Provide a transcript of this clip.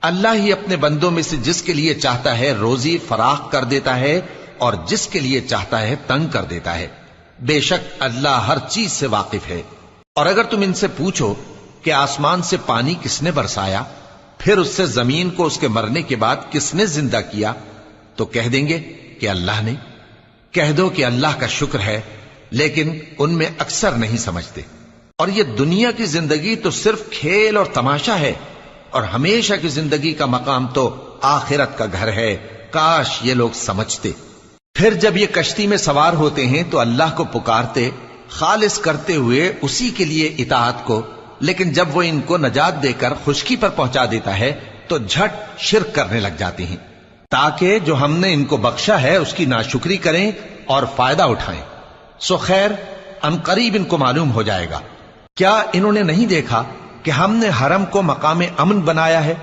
اللہ ہی اپنے بندوں میں سے جس کے لیے چاہتا ہے روزی فراخ کر دیتا ہے اور جس کے لیے چاہتا ہے تنگ کر دیتا ہے۔ بے شک اللہ ہر چیز سے واقف ہے۔ اور اگر تم ان سے پوچھو کہ آسمان سے پانی کس نے برسایا، پھر اس سے زمین کو اس کے مرنے کے بعد کس نے زندہ کیا، تو کہہ دیں گے کہ اللہ نے۔ کہہ دو کہ اللہ کا شکر ہے، لیکن ان میں اکثر نہیں سمجھتے۔ اور یہ دنیا کی زندگی تو صرف کھیل اور تماشا ہے، اور ہمیشہ کی زندگی کا مقام تو آخرت کا گھر ہے۔ کاش یہ لوگ سمجھتے۔ پھر جب یہ کشتی میں سوار ہوتے ہیں تو اللہ کو پکارتے، خالص کرتے ہوئے اسی کے لیے اطاعت کو، لیکن جب وہ ان کو نجات دے کر خشکی پر پہنچا دیتا ہے تو جھٹ شرک کرنے لگ جاتے ہیں، تاکہ جو ہم نے ان کو بخشا ہے اس کی ناشکری کریں اور فائدہ اٹھائیں۔ سو خیر ان قریب ان کو معلوم ہو جائے گا۔ کیا انہوں نے نہیں دیکھا کہ ہم نے حرم کو مقام امن بنایا ہے؟